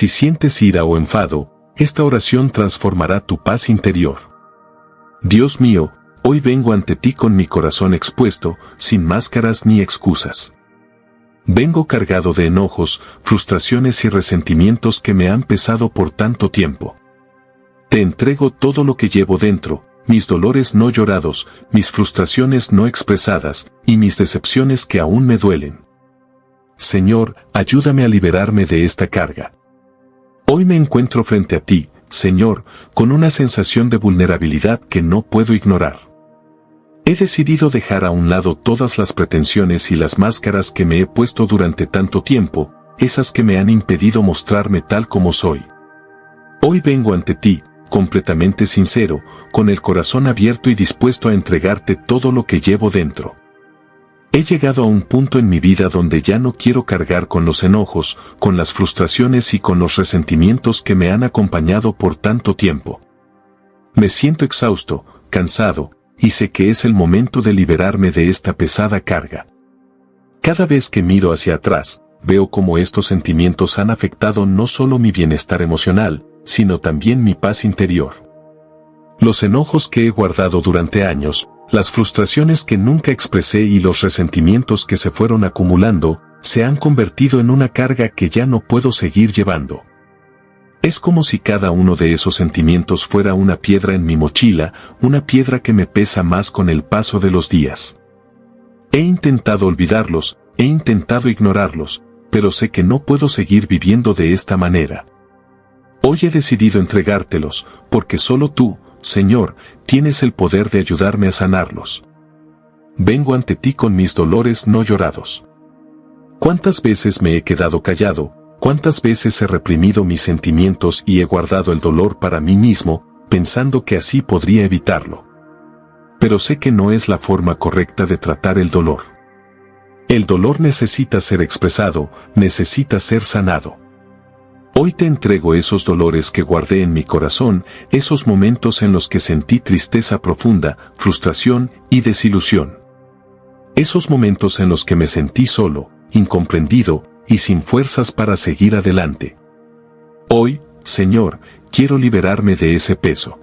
Si sientes ira o enfado, esta oración transformará tu paz interior. Dios mío, hoy vengo ante ti con mi corazón expuesto, sin máscaras ni excusas. Vengo cargado de enojos, frustraciones y resentimientos que me han pesado por tanto tiempo. Te entrego todo lo que llevo dentro, mis dolores no llorados, mis frustraciones no expresadas, y mis decepciones que aún me duelen. Señor, ayúdame a liberarme de esta carga. Hoy me encuentro frente a ti, Señor, con una sensación de vulnerabilidad que no puedo ignorar. He decidido dejar a un lado todas las pretensiones y las máscaras que me he puesto durante tanto tiempo, esas que me han impedido mostrarme tal como soy. Hoy vengo ante ti, completamente sincero, con el corazón abierto y dispuesto a entregarte todo lo que llevo dentro. He llegado a un punto en mi vida donde ya no quiero cargar con los enojos, con las frustraciones y con los resentimientos que me han acompañado por tanto tiempo. Me siento exhausto, cansado, y sé que es el momento de liberarme de esta pesada carga. Cada vez que miro hacia atrás, veo cómo estos sentimientos han afectado no solo mi bienestar emocional, sino también mi paz interior. Los enojos que he guardado durante años, las frustraciones que nunca expresé y los resentimientos que se fueron acumulando, se han convertido en una carga que ya no puedo seguir llevando. Es como si cada uno de esos sentimientos fuera una piedra en mi mochila, una piedra que me pesa más con el paso de los días. He intentado olvidarlos, he intentado ignorarlos, pero sé que no puedo seguir viviendo de esta manera. Hoy he decidido entregártelos, porque solo tú, Señor, tienes el poder de ayudarme a sanarlos. Vengo ante ti con mis dolores no llorados. ¿Cuántas veces me he quedado callado? ¿Cuántas veces he reprimido mis sentimientos y he guardado el dolor para mí mismo, pensando que así podría evitarlo? Pero sé que no es la forma correcta de tratar el dolor. El dolor necesita ser expresado, necesita ser sanado. Hoy te entrego esos dolores que guardé en mi corazón, esos momentos en los que sentí tristeza profunda, frustración y desilusión. Esos momentos en los que me sentí solo, incomprendido y sin fuerzas para seguir adelante. Hoy, Señor, quiero liberarme de ese peso.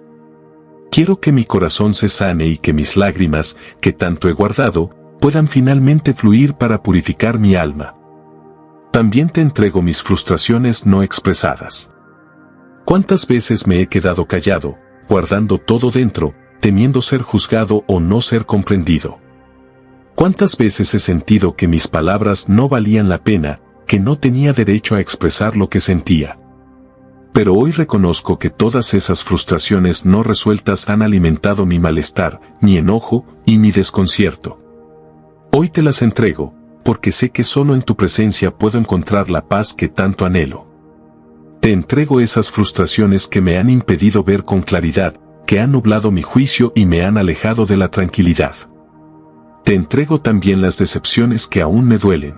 Quiero que mi corazón se sane y que mis lágrimas, que tanto he guardado, puedan finalmente fluir para purificar mi alma. También te entrego mis frustraciones no expresadas. ¿Cuántas veces me he quedado callado, guardando todo dentro, temiendo ser juzgado o no ser comprendido? ¿Cuántas veces he sentido que mis palabras no valían la pena, que no tenía derecho a expresar lo que sentía? Pero hoy reconozco que todas esas frustraciones no resueltas han alimentado mi malestar, mi enojo y mi desconcierto. Hoy te las entrego, porque sé que solo en tu presencia puedo encontrar la paz que tanto anhelo. Te entrego esas frustraciones que me han impedido ver con claridad, que han nublado mi juicio y me han alejado de la tranquilidad. Te entrego también las decepciones que aún me duelen.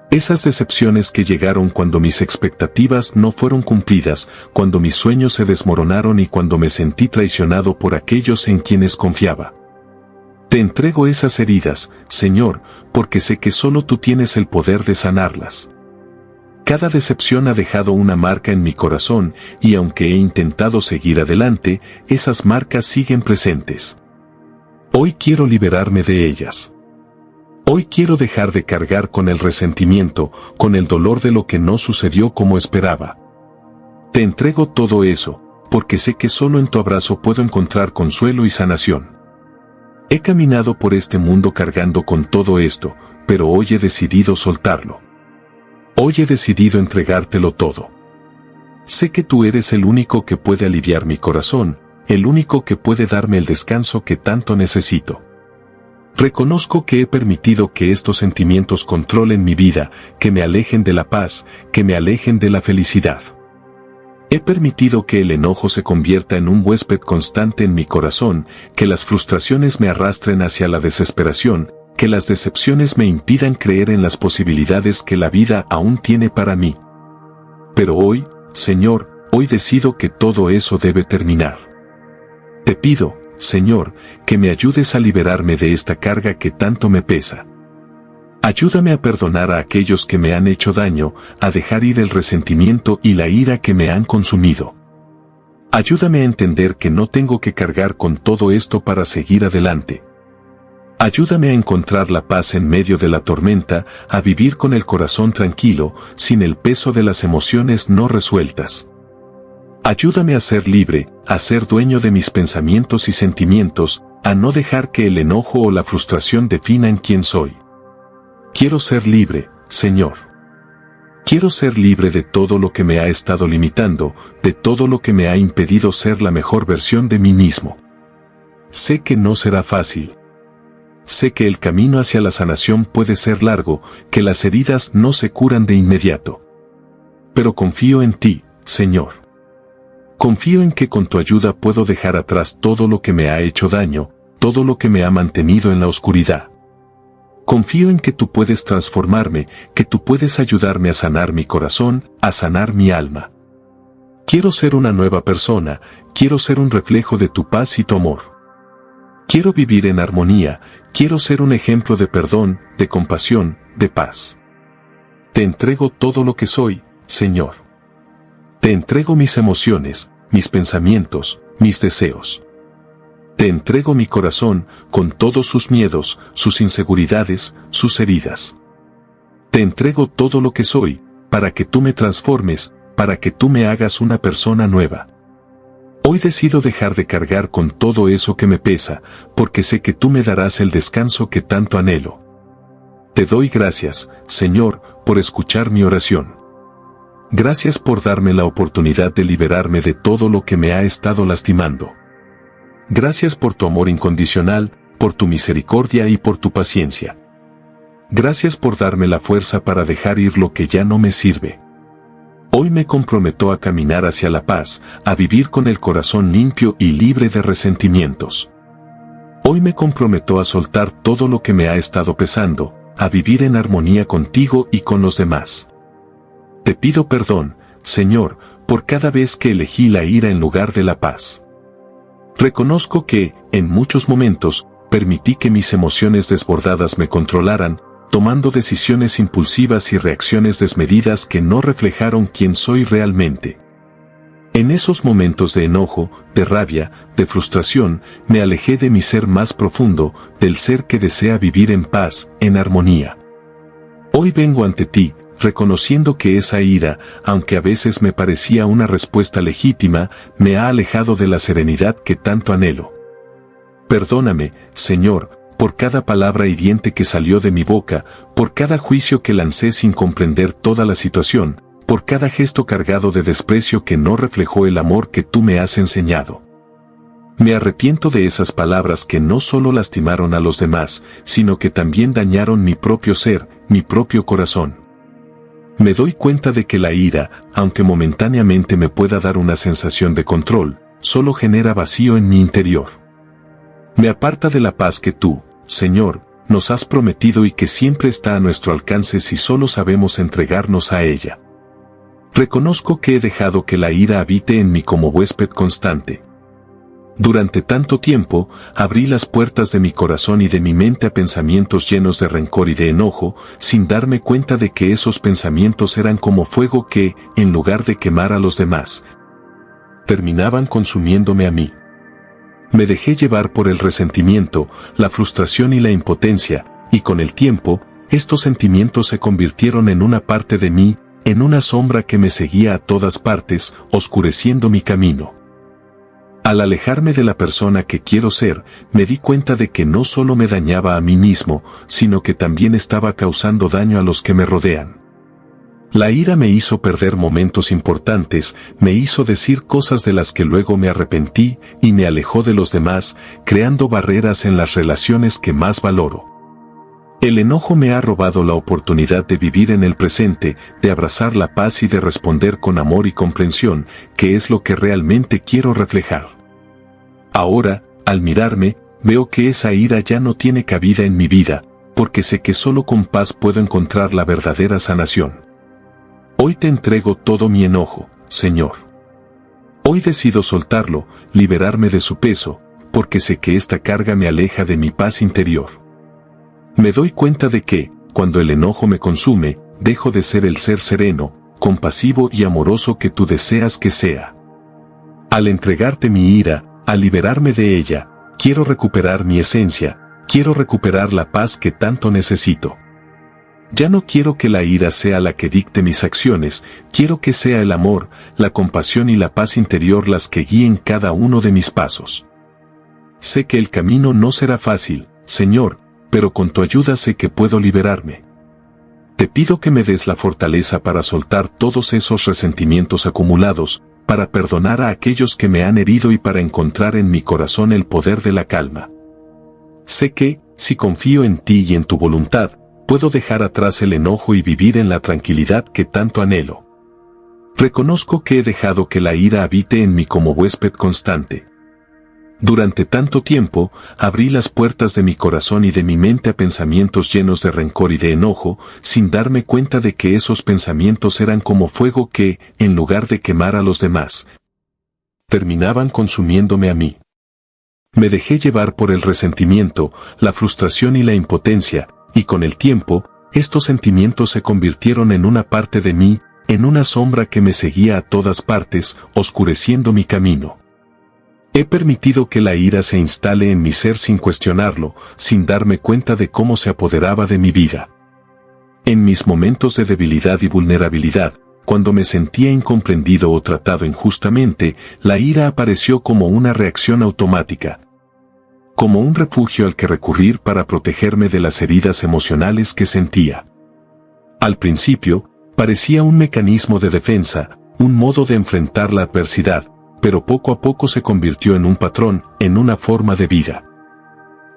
Esas decepciones que llegaron cuando mis expectativas no fueron cumplidas, cuando mis sueños se desmoronaron y cuando me sentí traicionado por aquellos en quienes confiaba. Te entrego esas heridas, Señor, porque sé que solo tú tienes el poder de sanarlas. Cada decepción ha dejado una marca en mi corazón, y aunque he intentado seguir adelante, esas marcas siguen presentes. Hoy quiero liberarme de ellas. Hoy quiero dejar de cargar con el resentimiento, con el dolor de lo que no sucedió como esperaba. Te entrego todo eso, porque sé que solo en tu abrazo puedo encontrar consuelo y sanación. He caminado por este mundo cargando con todo esto, pero hoy he decidido soltarlo. Hoy he decidido entregártelo todo. Sé que tú eres el único que puede aliviar mi corazón, el único que puede darme el descanso que tanto necesito. Reconozco que he permitido que estos sentimientos controlen mi vida, que me alejen de la paz, que me alejen de la felicidad. He permitido que el enojo se convierta en un huésped constante en mi corazón, que las frustraciones me arrastren hacia la desesperación, que las decepciones me impidan creer en las posibilidades que la vida aún tiene para mí. Pero hoy, Señor, hoy decido que todo eso debe terminar. Te pido, Señor, que me ayudes a liberarme de esta carga que tanto me pesa. Ayúdame a perdonar a aquellos que me han hecho daño, a dejar ir el resentimiento y la ira que me han consumido. Ayúdame a entender que no tengo que cargar con todo esto para seguir adelante. Ayúdame a encontrar la paz en medio de la tormenta, a vivir con el corazón tranquilo, sin el peso de las emociones no resueltas. Ayúdame a ser libre, a ser dueño de mis pensamientos y sentimientos, a no dejar que el enojo o la frustración definan quién soy. Quiero ser libre, Señor. Quiero ser libre de todo lo que me ha estado limitando, de todo lo que me ha impedido ser la mejor versión de mí mismo. Sé que no será fácil. Sé que el camino hacia la sanación puede ser largo, que las heridas no se curan de inmediato. Pero confío en ti, Señor. Confío en que con tu ayuda puedo dejar atrás todo lo que me ha hecho daño, todo lo que me ha mantenido en la oscuridad. Confío en que tú puedes transformarme, que tú puedes ayudarme a sanar mi corazón, a sanar mi alma. Quiero ser una nueva persona, quiero ser un reflejo de tu paz y tu amor. Quiero vivir en armonía, quiero ser un ejemplo de perdón, de compasión, de paz. Te entrego todo lo que soy, Señor. Te entrego mis emociones, mis pensamientos, mis deseos. Te entrego mi corazón, con todos sus miedos, sus inseguridades, sus heridas. Te entrego todo lo que soy, para que tú me transformes, para que tú me hagas una persona nueva. Hoy decido dejar de cargar con todo eso que me pesa, porque sé que tú me darás el descanso que tanto anhelo. Te doy gracias, Señor, por escuchar mi oración. Gracias por darme la oportunidad de liberarme de todo lo que me ha estado lastimando. Gracias por tu amor incondicional, por tu misericordia y por tu paciencia. Gracias por darme la fuerza para dejar ir lo que ya no me sirve. Hoy me comprometo a caminar hacia la paz, a vivir con el corazón limpio y libre de resentimientos. Hoy me comprometo a soltar todo lo que me ha estado pesando, a vivir en armonía contigo y con los demás. Te pido perdón, Señor, por cada vez que elegí la ira en lugar de la paz. Reconozco que, en muchos momentos, permití que mis emociones desbordadas me controlaran, tomando decisiones impulsivas y reacciones desmedidas que no reflejaron quién soy realmente. En esos momentos de enojo, de rabia, de frustración, me alejé de mi ser más profundo, del ser que desea vivir en paz, en armonía. Hoy vengo ante ti, reconociendo que esa ira, aunque a veces me parecía una respuesta legítima, me ha alejado de la serenidad que tanto anhelo. Perdóname, Señor, por cada palabra hiriente que salió de mi boca, por cada juicio que lancé sin comprender toda la situación, por cada gesto cargado de desprecio que no reflejó el amor que tú me has enseñado. Me arrepiento de esas palabras que no solo lastimaron a los demás, sino que también dañaron mi propio ser, mi propio corazón. Me doy cuenta de que la ira, aunque momentáneamente me pueda dar una sensación de control, solo genera vacío en mi interior. Me aparta de la paz que tú, Señor, nos has prometido y que siempre está a nuestro alcance si solo sabemos entregarnos a ella. Reconozco que he dejado que la ira habite en mí como huésped constante. Durante tanto tiempo, abrí las puertas de mi corazón y de mi mente a pensamientos llenos de rencor y de enojo, sin darme cuenta de que esos pensamientos eran como fuego que, en lugar de quemar a los demás, terminaban consumiéndome a mí. Me dejé llevar por el resentimiento, la frustración y la impotencia, y con el tiempo, estos sentimientos se convirtieron en una parte de mí, en una sombra que me seguía a todas partes, oscureciendo mi camino. Al alejarme de la persona que quiero ser, me di cuenta de que no solo me dañaba a mí mismo, sino que también estaba causando daño a los que me rodean. La ira me hizo perder momentos importantes, me hizo decir cosas de las que luego me arrepentí y me alejó de los demás, creando barreras en las relaciones que más valoro. El enojo me ha robado la oportunidad de vivir en el presente, de abrazar la paz y de responder con amor y comprensión, que es lo que realmente quiero reflejar. Ahora, al mirarme, veo que esa ira ya no tiene cabida en mi vida, porque sé que solo con paz puedo encontrar la verdadera sanación. Hoy te entrego todo mi enojo, Señor. Hoy decido soltarlo, liberarme de su peso, porque sé que esta carga me aleja de mi paz interior. Me doy cuenta de que, cuando el enojo me consume, dejo de ser el ser sereno, compasivo y amoroso que tú deseas que sea. Al entregarte mi ira, al liberarme de ella, quiero recuperar mi esencia, quiero recuperar la paz que tanto necesito. Ya no quiero que la ira sea la que dicte mis acciones, quiero que sea el amor, la compasión y la paz interior las que guíen cada uno de mis pasos. Sé que el camino no será fácil, Señor, pero con tu ayuda sé que puedo liberarme. Te pido que me des la fortaleza para soltar todos esos resentimientos acumulados, para perdonar a aquellos que me han herido y para encontrar en mi corazón el poder de la calma. Sé que, si confío en ti y en tu voluntad, puedo dejar atrás el enojo y vivir en la tranquilidad que tanto anhelo. Reconozco que he dejado que la ira habite en mí como huésped constante. Durante tanto tiempo, abrí las puertas de mi corazón y de mi mente a pensamientos llenos de rencor y de enojo, sin darme cuenta de que esos pensamientos eran como fuego que, en lugar de quemar a los demás, terminaban consumiéndome a mí. Me dejé llevar por el resentimiento, la frustración y la impotencia, y con el tiempo, estos sentimientos se convirtieron en una parte de mí, en una sombra que me seguía a todas partes, oscureciendo mi camino. He permitido que la ira se instale en mi ser sin cuestionarlo, sin darme cuenta de cómo se apoderaba de mi vida. En mis momentos de debilidad y vulnerabilidad, cuando me sentía incomprendido o tratado injustamente, la ira apareció como una reacción automática, como un refugio al que recurrir para protegerme de las heridas emocionales que sentía. Al principio, parecía un mecanismo de defensa, un modo de enfrentar la adversidad, pero poco a poco se convirtió en un patrón, en una forma de vida.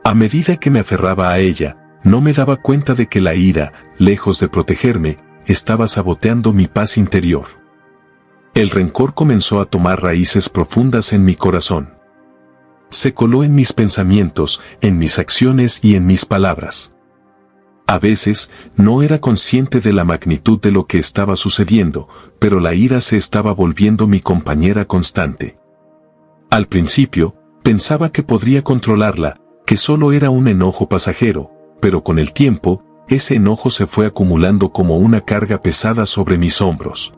A medida que me aferraba a ella, no me daba cuenta de que la ira, lejos de protegerme, estaba saboteando mi paz interior. El rencor comenzó a tomar raíces profundas en mi corazón. Se coló en mis pensamientos, en mis acciones y en mis palabras. A veces, no era consciente de la magnitud de lo que estaba sucediendo, pero la ira se estaba volviendo mi compañera constante. Al principio, pensaba que podría controlarla, que solo era un enojo pasajero, pero con el tiempo, ese enojo se fue acumulando como una carga pesada sobre mis hombros.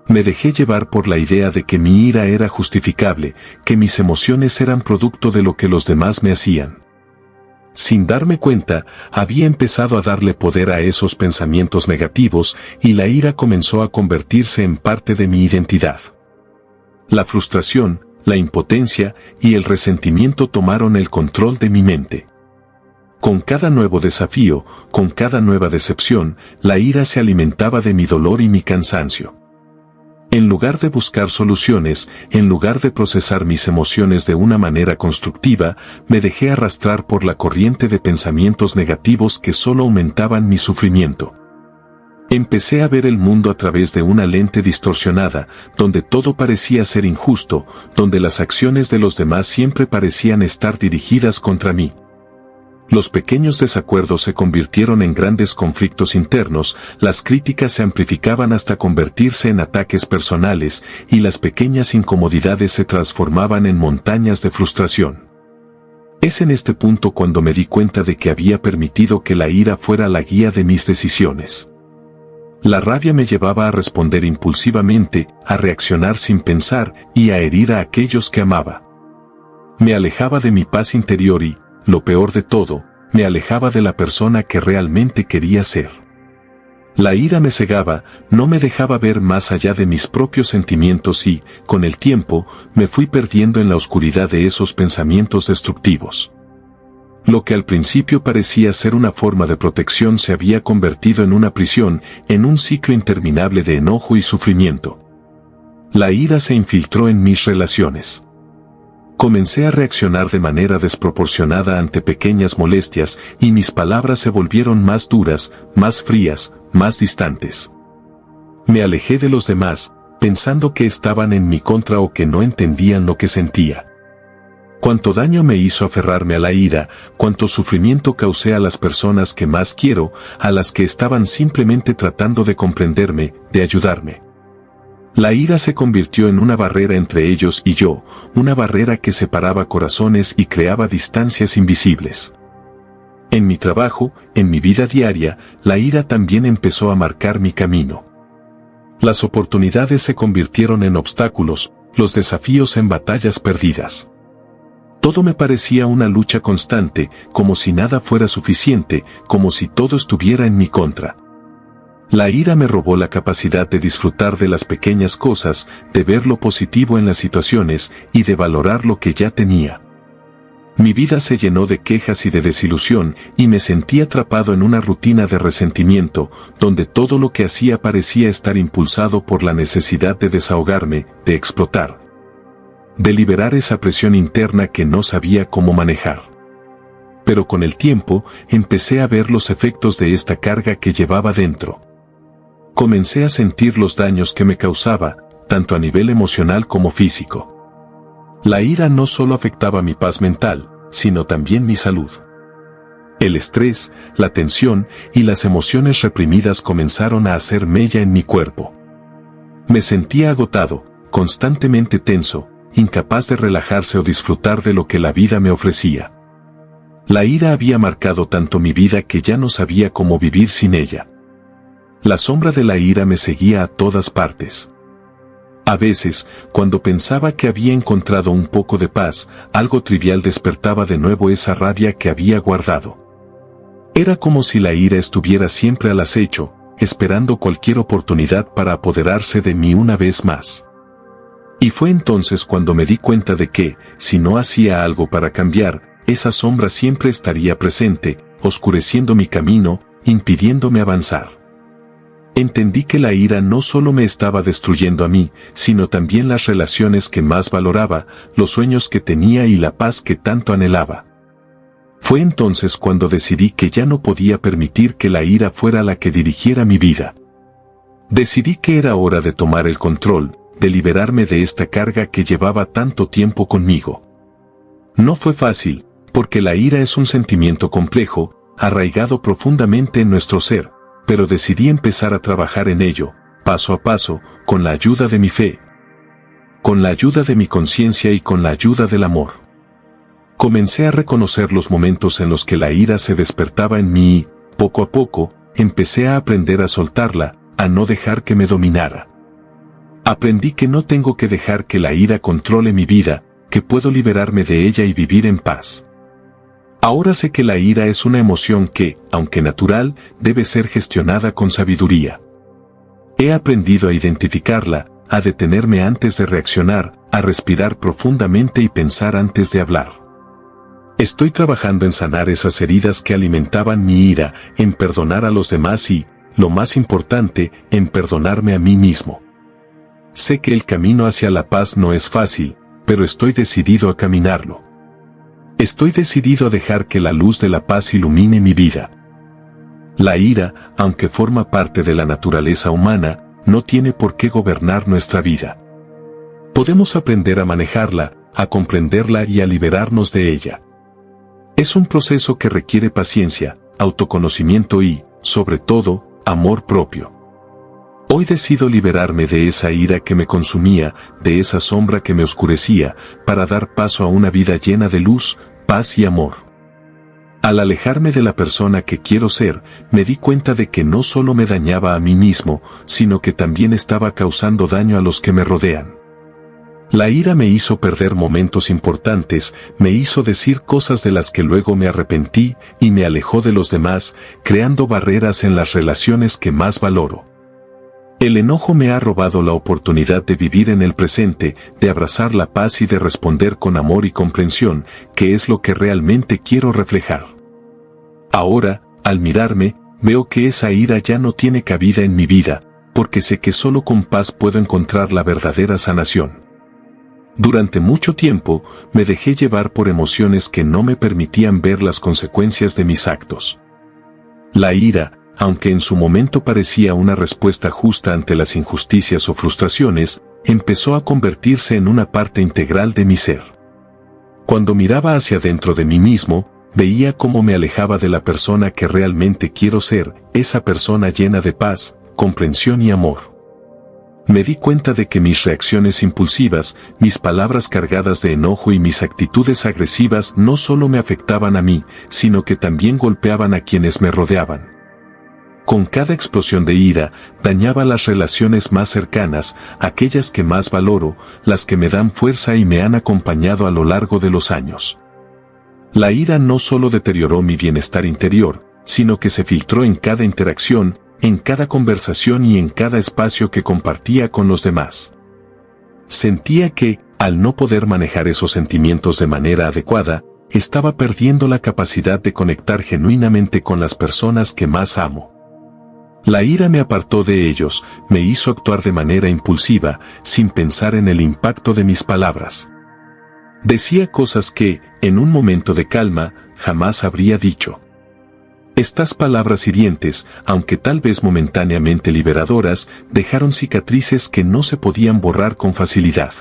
Me dejé llevar por la idea de que mi ira era justificable, que mis emociones eran producto de lo que los demás me hacían. Sin darme cuenta, había empezado a darle poder a esos pensamientos negativos y la ira comenzó a convertirse en parte de mi identidad. La frustración, la impotencia y el resentimiento tomaron el control de mi mente. Con cada nuevo desafío, con cada nueva decepción, la ira se alimentaba de mi dolor y mi cansancio. En lugar de buscar soluciones, en lugar de procesar mis emociones de una manera constructiva, me dejé arrastrar por la corriente de pensamientos negativos que solo aumentaban mi sufrimiento. Empecé a ver el mundo a través de una lente distorsionada, donde todo parecía ser injusto, donde las acciones de los demás siempre parecían estar dirigidas contra mí. Los pequeños desacuerdos se convirtieron en grandes conflictos internos, las críticas se amplificaban hasta convertirse en ataques personales, y las pequeñas incomodidades se transformaban en montañas de frustración. Es en este punto cuando me di cuenta de que había permitido que la ira fuera la guía de mis decisiones. La rabia me llevaba a responder impulsivamente, a reaccionar sin pensar y a herir a aquellos que amaba. Me alejaba de mi paz interior y, lo peor de todo, me alejaba de la persona que realmente quería ser. La ira me cegaba, no me dejaba ver más allá de mis propios sentimientos y, con el tiempo, me fui perdiendo en la oscuridad de esos pensamientos destructivos. Lo que al principio parecía ser una forma de protección se había convertido en una prisión, en un ciclo interminable de enojo y sufrimiento. La ira se infiltró en mis relaciones. Comencé a reaccionar de manera desproporcionada ante pequeñas molestias y mis palabras se volvieron más duras, más frías, más distantes. Me alejé de los demás, pensando que estaban en mi contra o que no entendían lo que sentía. Cuánto daño me hizo aferrarme a la ira, cuánto sufrimiento causé a las personas que más quiero, a las que estaban simplemente tratando de comprenderme, de ayudarme. La ira se convirtió en una barrera entre ellos y yo, una barrera que separaba corazones y creaba distancias invisibles. En mi trabajo, en mi vida diaria, la ira también empezó a marcar mi camino. Las oportunidades se convirtieron en obstáculos, los desafíos en batallas perdidas. Todo me parecía una lucha constante, como si nada fuera suficiente, como si todo estuviera en mi contra. La ira me robó la capacidad de disfrutar de las pequeñas cosas, de ver lo positivo en las situaciones y de valorar lo que ya tenía. Mi vida se llenó de quejas y de desilusión, y me sentí atrapado en una rutina de resentimiento, donde todo lo que hacía parecía estar impulsado por la necesidad de desahogarme, de explotar, de liberar esa presión interna que no sabía cómo manejar. Pero con el tiempo, empecé a ver los efectos de esta carga que llevaba dentro. Comencé a sentir los daños que me causaba, tanto a nivel emocional como físico. La ira no solo afectaba mi paz mental, sino también mi salud. El estrés, la tensión y las emociones reprimidas comenzaron a hacer mella en mi cuerpo. Me sentía agotado, constantemente tenso, incapaz de relajarse o disfrutar de lo que la vida me ofrecía. La ira había marcado tanto mi vida que ya no sabía cómo vivir sin ella. La sombra de la ira me seguía a todas partes. A veces, cuando pensaba que había encontrado un poco de paz, algo trivial despertaba de nuevo esa rabia que había guardado. Era como si la ira estuviera siempre al acecho, esperando cualquier oportunidad para apoderarse de mí una vez más. Y fue entonces cuando me di cuenta de que, si no hacía algo para cambiar, esa sombra siempre estaría presente, oscureciendo mi camino, impidiéndome avanzar. Entendí que la ira no solo me estaba destruyendo a mí, sino también las relaciones que más valoraba, los sueños que tenía y la paz que tanto anhelaba. Fue entonces cuando decidí que ya no podía permitir que la ira fuera la que dirigiera mi vida. Decidí que era hora de tomar el control, de liberarme de esta carga que llevaba tanto tiempo conmigo. No fue fácil, porque la ira es un sentimiento complejo, arraigado profundamente en nuestro ser, pero decidí empezar a trabajar en ello, paso a paso, con la ayuda de mi fe, con la ayuda de mi conciencia y con la ayuda del amor. Comencé a reconocer los momentos en los que la ira se despertaba en mí y, poco a poco, empecé a aprender a soltarla, a no dejar que me dominara. Aprendí que no tengo que dejar que la ira controle mi vida, que puedo liberarme de ella y vivir en paz. Ahora sé que la ira es una emoción que, aunque natural, debe ser gestionada con sabiduría. He aprendido a identificarla, a detenerme antes de reaccionar, a respirar profundamente y pensar antes de hablar. Estoy trabajando en sanar esas heridas que alimentaban mi ira, en perdonar a los demás y, lo más importante, en perdonarme a mí mismo. Sé que el camino hacia la paz no es fácil, pero estoy decidido a caminarlo. Estoy decidido a dejar que la luz de la paz ilumine mi vida. La ira, aunque forma parte de la naturaleza humana, no tiene por qué gobernar nuestra vida. Podemos aprender a manejarla, a comprenderla y a liberarnos de ella. Es un proceso que requiere paciencia, autoconocimiento y, sobre todo, amor propio. Hoy decido liberarme de esa ira que me consumía, de esa sombra que me oscurecía, para dar paso a una vida llena de luz, paz y amor. Al alejarme de la persona que quiero ser, me di cuenta de que no solo me dañaba a mí mismo, sino que también estaba causando daño a los que me rodean. La ira me hizo perder momentos importantes, me hizo decir cosas de las que luego me arrepentí y me alejó de los demás, creando barreras en las relaciones que más valoro. El enojo me ha robado la oportunidad de vivir en el presente, de abrazar la paz y de responder con amor y comprensión, que es lo que realmente quiero reflejar. Ahora, al mirarme, veo que esa ira ya no tiene cabida en mi vida, porque sé que solo con paz puedo encontrar la verdadera sanación. Durante mucho tiempo, me dejé llevar por emociones que no me permitían ver las consecuencias de mis actos. La ira, aunque en su momento parecía una respuesta justa ante las injusticias o frustraciones, empezó a convertirse en una parte integral de mi ser. Cuando miraba hacia dentro de mí mismo, veía cómo me alejaba de la persona que realmente quiero ser, esa persona llena de paz, comprensión y amor. Me di cuenta de que mis reacciones impulsivas, mis palabras cargadas de enojo y mis actitudes agresivas no solo me afectaban a mí, sino que también golpeaban a quienes me rodeaban. Con cada explosión de ira, dañaba las relaciones más cercanas, aquellas que más valoro, las que me dan fuerza y me han acompañado a lo largo de los años. La ira no solo deterioró mi bienestar interior, sino que se filtró en cada interacción, en cada conversación y en cada espacio que compartía con los demás. Sentía que, al no poder manejar esos sentimientos de manera adecuada, estaba perdiendo la capacidad de conectar genuinamente con las personas que más amo. La ira me apartó de ellos, me hizo actuar de manera impulsiva, sin pensar en el impacto de mis palabras. Decía cosas que, en un momento de calma, jamás habría dicho. Estas palabras hirientes, aunque tal vez momentáneamente liberadoras, dejaron cicatrices que no se podían borrar con facilidad.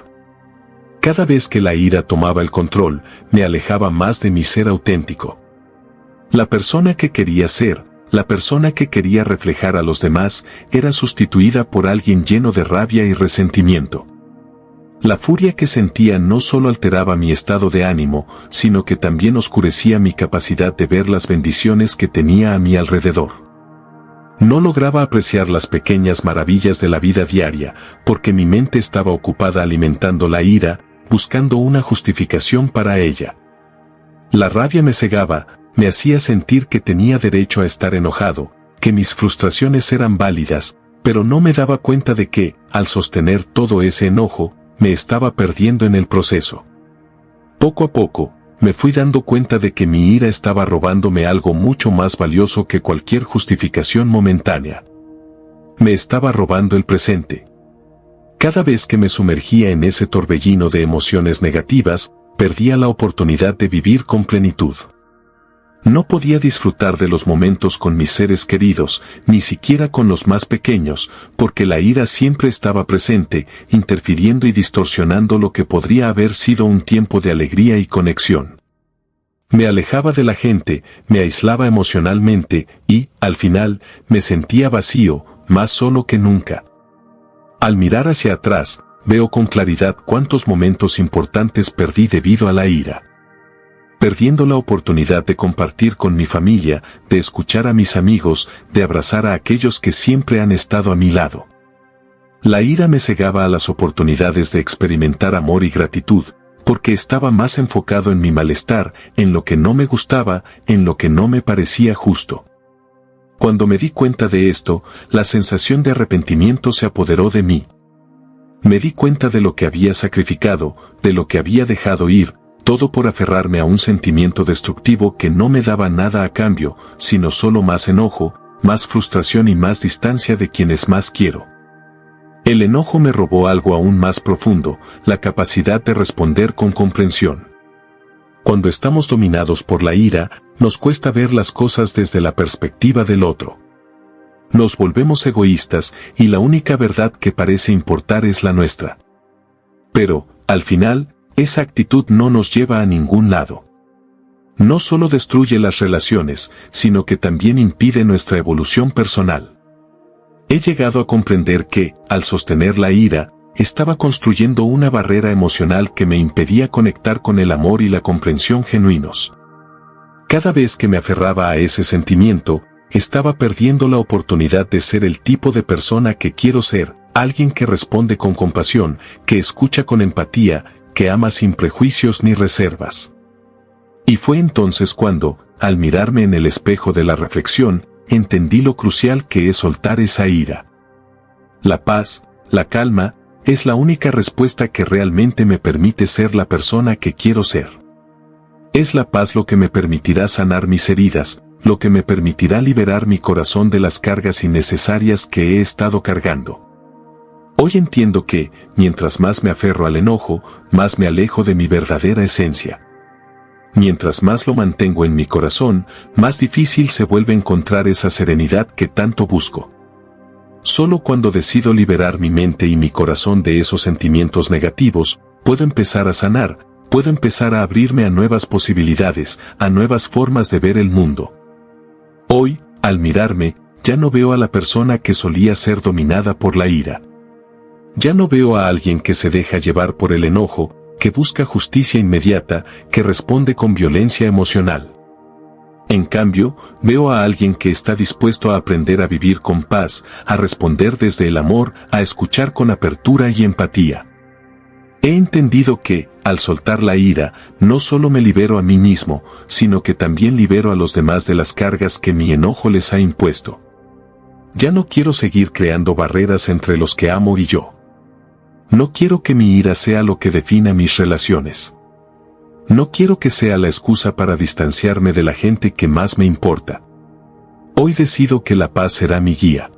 Cada vez que la ira tomaba el control, me alejaba más de mi ser auténtico. La persona que quería ser, la persona que quería reflejar a los demás, era sustituida por alguien lleno de rabia y resentimiento. La furia que sentía no solo alteraba mi estado de ánimo, sino que también oscurecía mi capacidad de ver las bendiciones que tenía a mi alrededor. No lograba apreciar las pequeñas maravillas de la vida diaria, porque mi mente estaba ocupada alimentando la ira, buscando una justificación para ella. La rabia me cegaba, me hacía sentir que tenía derecho a estar enojado, que mis frustraciones eran válidas, pero no me daba cuenta de que, al sostener todo ese enojo, me estaba perdiendo en el proceso. Poco a poco, me fui dando cuenta de que mi ira estaba robándome algo mucho más valioso que cualquier justificación momentánea. Me estaba robando el presente. Cada vez que me sumergía en ese torbellino de emociones negativas, perdía la oportunidad de vivir con plenitud. No podía disfrutar de los momentos con mis seres queridos, ni siquiera con los más pequeños, porque la ira siempre estaba presente, interfiriendo y distorsionando lo que podría haber sido un tiempo de alegría y conexión. Me alejaba de la gente, me aislaba emocionalmente y, al final, me sentía vacío, más solo que nunca. Al mirar hacia atrás, veo con claridad cuántos momentos importantes perdí debido a la ira. Perdiendo la oportunidad de compartir con mi familia, de escuchar a mis amigos, de abrazar a aquellos que siempre han estado a mi lado. La ira me cegaba a las oportunidades de experimentar amor y gratitud, porque estaba más enfocado en mi malestar, en lo que no me gustaba, en lo que no me parecía justo. Cuando me di cuenta de esto, la sensación de arrepentimiento se apoderó de mí. Me di cuenta de lo que había sacrificado, de lo que había dejado ir, todo por aferrarme a un sentimiento destructivo que no me daba nada a cambio, sino solo más enojo, más frustración y más distancia de quienes más quiero. El enojo me robó algo aún más profundo, la capacidad de responder con comprensión. Cuando estamos dominados por la ira, nos cuesta ver las cosas desde la perspectiva del otro. Nos volvemos egoístas y la única verdad que parece importar es la nuestra. Pero, al final, esa actitud no nos lleva a ningún lado. No solo destruye las relaciones, sino que también impide nuestra evolución personal. He llegado a comprender que, al sostener la ira, estaba construyendo una barrera emocional que me impedía conectar con el amor y la comprensión genuinos. Cada vez que me aferraba a ese sentimiento, estaba perdiendo la oportunidad de ser el tipo de persona que quiero ser, alguien que responde con compasión, que escucha con empatía, que ama sin prejuicios ni reservas. Y fue entonces cuando, al mirarme en el espejo de la reflexión, entendí lo crucial que es soltar esa ira. La paz, la calma, es la única respuesta que realmente me permite ser la persona que quiero ser. Es la paz lo que me permitirá sanar mis heridas, lo que me permitirá liberar mi corazón de las cargas innecesarias que he estado cargando. Hoy entiendo que, mientras más me aferro al enojo, más me alejo de mi verdadera esencia. Mientras más lo mantengo en mi corazón, más difícil se vuelve encontrar esa serenidad que tanto busco. Solo cuando decido liberar mi mente y mi corazón de esos sentimientos negativos, puedo empezar a sanar, puedo empezar a abrirme a nuevas posibilidades, a nuevas formas de ver el mundo. Hoy, al mirarme, ya no veo a la persona que solía ser dominada por la ira. Ya no veo a alguien que se deja llevar por el enojo, que busca justicia inmediata, que responde con violencia emocional. En cambio, veo a alguien que está dispuesto a aprender a vivir con paz, a responder desde el amor, a escuchar con apertura y empatía. He entendido que, al soltar la ira, no solo me libero a mí mismo, sino que también libero a los demás de las cargas que mi enojo les ha impuesto. Ya no quiero seguir creando barreras entre los que amo y yo. No quiero que mi ira sea lo que defina mis relaciones. No quiero que sea la excusa para distanciarme de la gente que más me importa. Hoy decido que la paz será mi guía.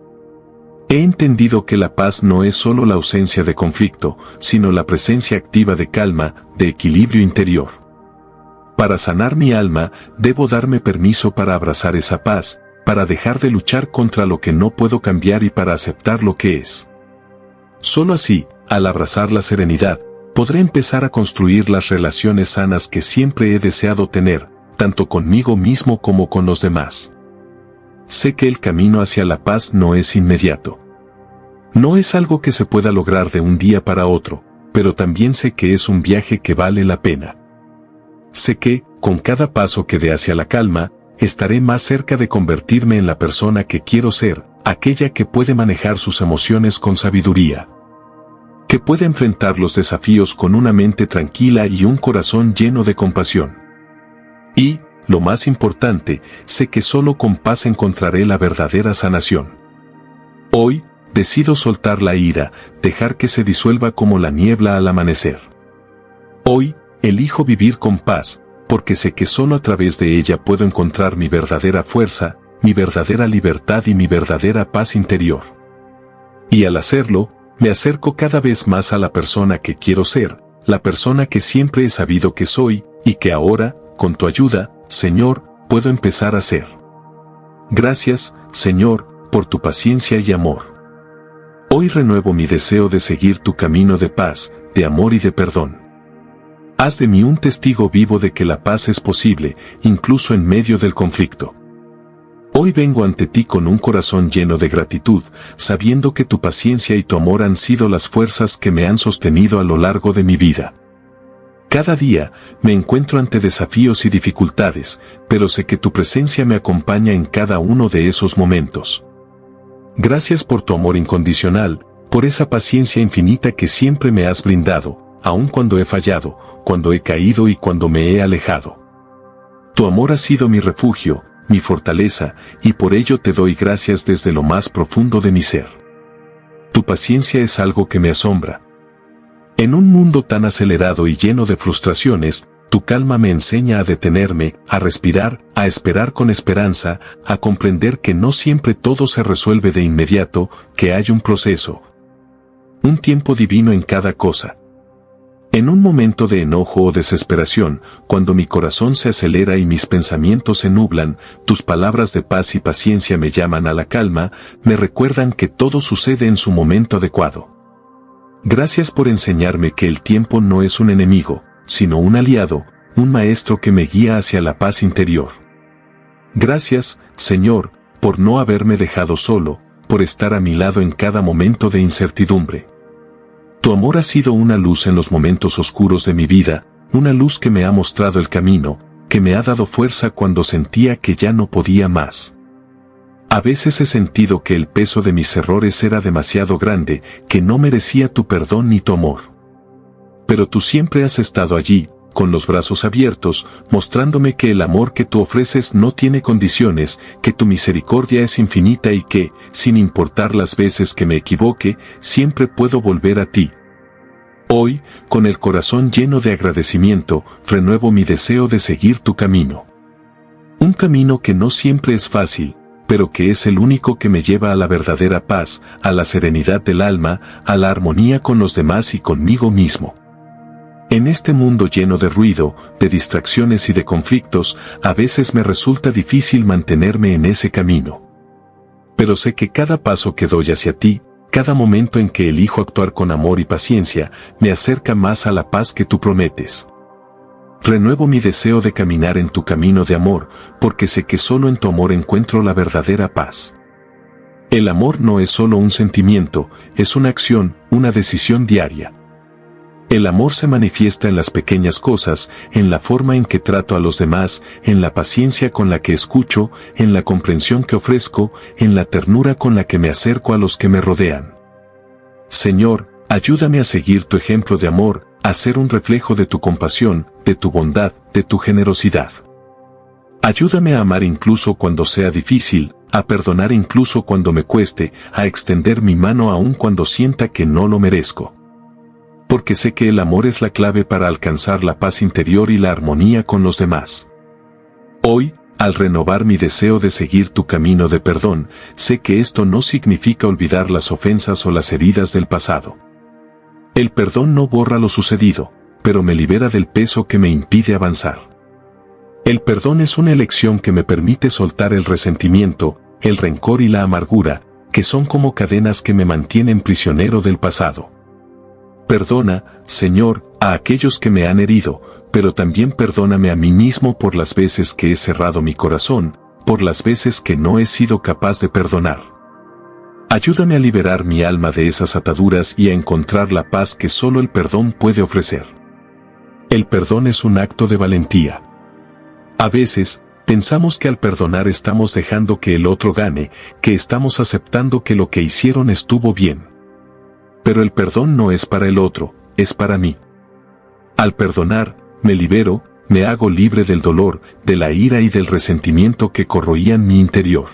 He entendido que la paz no es solo la ausencia de conflicto, sino la presencia activa de calma, de equilibrio interior. Para sanar mi alma, debo darme permiso para abrazar esa paz, para dejar de luchar contra lo que no puedo cambiar y para aceptar lo que es. Solo así, al abrazar la serenidad, podré empezar a construir las relaciones sanas que siempre he deseado tener, tanto conmigo mismo como con los demás. Sé que el camino hacia la paz no es inmediato. No es algo que se pueda lograr de un día para otro, pero también sé que es un viaje que vale la pena. Sé que, con cada paso que dé hacia la calma, estaré más cerca de convertirme en la persona que quiero ser, aquella que puede manejar sus emociones con sabiduría. Que puede enfrentar los desafíos con una mente tranquila y un corazón lleno de compasión. Y, lo más importante, sé que solo con paz encontraré la verdadera sanación. Hoy, decido soltar la ira, dejar que se disuelva como la niebla al amanecer. Hoy, elijo vivir con paz, porque sé que solo a través de ella puedo encontrar mi verdadera fuerza, mi verdadera libertad y mi verdadera paz interior. Y al hacerlo, me acerco cada vez más a la persona que quiero ser, la persona que siempre he sabido que soy, y que ahora, con tu ayuda, Señor, puedo empezar a ser. Gracias, Señor, por tu paciencia y amor. Hoy renuevo mi deseo de seguir tu camino de paz, de amor y de perdón. Haz de mí un testigo vivo de que la paz es posible, incluso en medio del conflicto. Hoy vengo ante ti con un corazón lleno de gratitud, sabiendo que tu paciencia y tu amor han sido las fuerzas que me han sostenido a lo largo de mi vida. Cada día, me encuentro ante desafíos y dificultades, pero sé que tu presencia me acompaña en cada uno de esos momentos. Gracias por tu amor incondicional, por esa paciencia infinita que siempre me has brindado, aun cuando he fallado, cuando he caído y cuando me he alejado. Tu amor ha sido mi refugio, mi fortaleza, y por ello te doy gracias desde lo más profundo de mi ser. Tu paciencia es algo que me asombra. En un mundo tan acelerado y lleno de frustraciones, tu calma me enseña a detenerme, a respirar, a esperar con esperanza, a comprender que no siempre todo se resuelve de inmediato, que hay un proceso. Un tiempo divino en cada cosa. En un momento de enojo o desesperación, cuando mi corazón se acelera y mis pensamientos se nublan, tus palabras de paz y paciencia me llaman a la calma, me recuerdan que todo sucede en su momento adecuado. Gracias por enseñarme que el tiempo no es un enemigo, sino un aliado, un maestro que me guía hacia la paz interior. Gracias, Señor, por no haberme dejado solo, por estar a mi lado en cada momento de incertidumbre. Tu amor ha sido una luz en los momentos oscuros de mi vida, una luz que me ha mostrado el camino, que me ha dado fuerza cuando sentía que ya no podía más. A veces he sentido que el peso de mis errores era demasiado grande, que no merecía tu perdón ni tu amor. Pero tú siempre has estado allí, con los brazos abiertos, mostrándome que el amor que tú ofreces no tiene condiciones, que tu misericordia es infinita y que, sin importar las veces que me equivoque, siempre puedo volver a ti. Hoy, con el corazón lleno de agradecimiento, renuevo mi deseo de seguir tu camino. Un camino que no siempre es fácil, pero que es el único que me lleva a la verdadera paz, a la serenidad del alma, a la armonía con los demás y conmigo mismo. En este mundo lleno de ruido, de distracciones y de conflictos, a veces me resulta difícil mantenerme en ese camino. Pero sé que cada paso que doy hacia ti, cada momento en que elijo actuar con amor y paciencia, me acerca más a la paz que tú prometes. Renuevo mi deseo de caminar en tu camino de amor, porque sé que solo en tu amor encuentro la verdadera paz. El amor no es solo un sentimiento, es una acción, una decisión diaria. El amor se manifiesta en las pequeñas cosas, en la forma en que trato a los demás, en la paciencia con la que escucho, en la comprensión que ofrezco, en la ternura con la que me acerco a los que me rodean. Señor, ayúdame a seguir tu ejemplo de amor, a ser un reflejo de tu compasión, de tu bondad, de tu generosidad. Ayúdame a amar incluso cuando sea difícil, a perdonar incluso cuando me cueste, a extender mi mano aun cuando sienta que no lo merezco. Porque sé que el amor es la clave para alcanzar la paz interior y la armonía con los demás. Hoy, al renovar mi deseo de seguir tu camino de perdón, sé que esto no significa olvidar las ofensas o las heridas del pasado. El perdón no borra lo sucedido, pero me libera del peso que me impide avanzar. El perdón es una elección que me permite soltar el resentimiento, el rencor y la amargura, que son como cadenas que me mantienen prisionero del pasado. Perdona, Señor, a aquellos que me han herido, pero también perdóname a mí mismo por las veces que he cerrado mi corazón, por las veces que no he sido capaz de perdonar. Ayúdame a liberar mi alma de esas ataduras y a encontrar la paz que solo el perdón puede ofrecer. El perdón es un acto de valentía. A veces, pensamos que al perdonar estamos dejando que el otro gane, que estamos aceptando que lo que hicieron estuvo bien. Pero el perdón no es para el otro, es para mí. Al perdonar, me libero, me hago libre del dolor, de la ira y del resentimiento que corroían mi interior.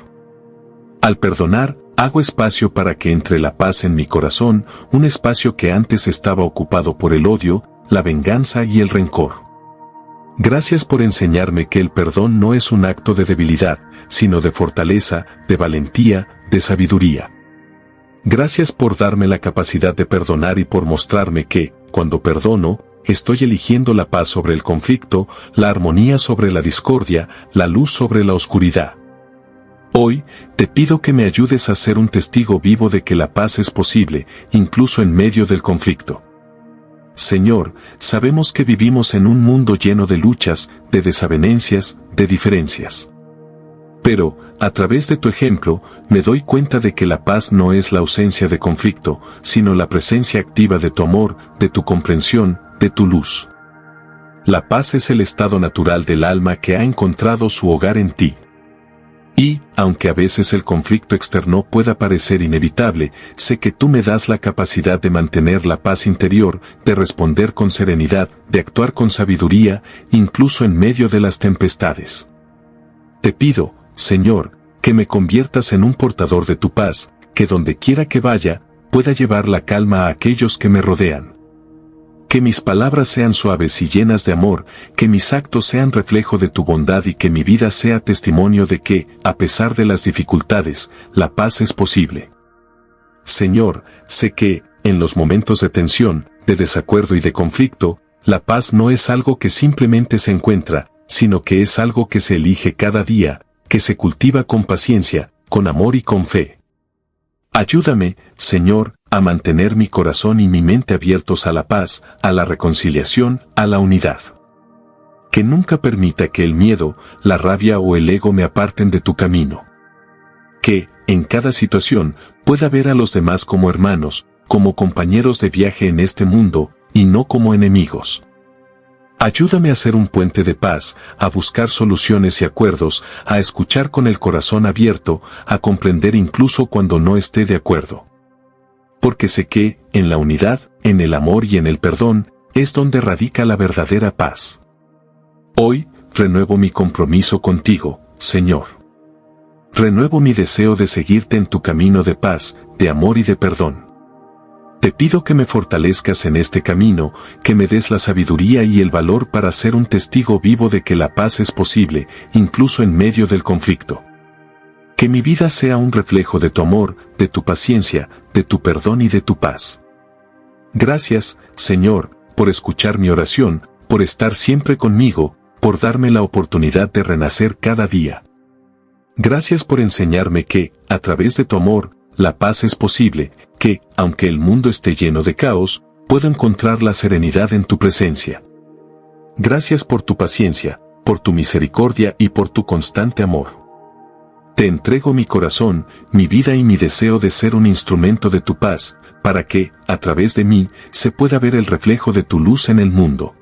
Al perdonar, hago espacio para que entre la paz en mi corazón, un espacio que antes estaba ocupado por el odio, la venganza y el rencor. Gracias por enseñarme que el perdón no es un acto de debilidad, sino de fortaleza, de valentía, de sabiduría. Gracias por darme la capacidad de perdonar y por mostrarme que, cuando perdono, estoy eligiendo la paz sobre el conflicto, la armonía sobre la discordia, la luz sobre la oscuridad. Hoy, te pido que me ayudes a ser un testigo vivo de que la paz es posible, incluso en medio del conflicto. Señor, sabemos que vivimos en un mundo lleno de luchas, de desavenencias, de diferencias. Pero, a través de tu ejemplo, me doy cuenta de que la paz no es la ausencia de conflicto, sino la presencia activa de tu amor, de tu comprensión, de tu luz. La paz es el estado natural del alma que ha encontrado su hogar en ti. Y, aunque a veces el conflicto externo pueda parecer inevitable, sé que tú me das la capacidad de mantener la paz interior, de responder con serenidad, de actuar con sabiduría, incluso en medio de las tempestades. Te pido, Señor, que me conviertas en un portador de tu paz, que donde quiera que vaya, pueda llevar la calma a aquellos que me rodean. Que mis palabras sean suaves y llenas de amor, que mis actos sean reflejo de tu bondad y que mi vida sea testimonio de que, a pesar de las dificultades, la paz es posible. Señor, sé que, en los momentos de tensión, de desacuerdo y de conflicto, la paz no es algo que simplemente se encuentra, sino que es algo que se elige cada día, que se cultiva con paciencia, con amor y con fe. Ayúdame, Señor, a mantener mi corazón y mi mente abiertos a la paz, a la reconciliación, a la unidad. Que nunca permita que el miedo, la rabia o el ego me aparten de tu camino. Que, en cada situación, pueda ver a los demás como hermanos, como compañeros de viaje en este mundo, y no como enemigos. Ayúdame a ser un puente de paz, a buscar soluciones y acuerdos, a escuchar con el corazón abierto, a comprender incluso cuando no esté de acuerdo. Porque sé que, en la unidad, en el amor y en el perdón, es donde radica la verdadera paz. Hoy, renuevo mi compromiso contigo, Señor. Renuevo mi deseo de seguirte en tu camino de paz, de amor y de perdón. Te pido que me fortalezcas en este camino, que me des la sabiduría y el valor para ser un testigo vivo de que la paz es posible, incluso en medio del conflicto. Que mi vida sea un reflejo de tu amor, de tu paciencia, de tu perdón y de tu paz. Gracias, Señor, por escuchar mi oración, por estar siempre conmigo, por darme la oportunidad de renacer cada día. Gracias por enseñarme que, a través de tu amor, la paz es posible, que, aunque el mundo esté lleno de caos, puedo encontrar la serenidad en tu presencia. Gracias por tu paciencia, por tu misericordia y por tu constante amor. Te entrego mi corazón, mi vida y mi deseo de ser un instrumento de tu paz, para que, a través de mí, se pueda ver el reflejo de tu luz en el mundo.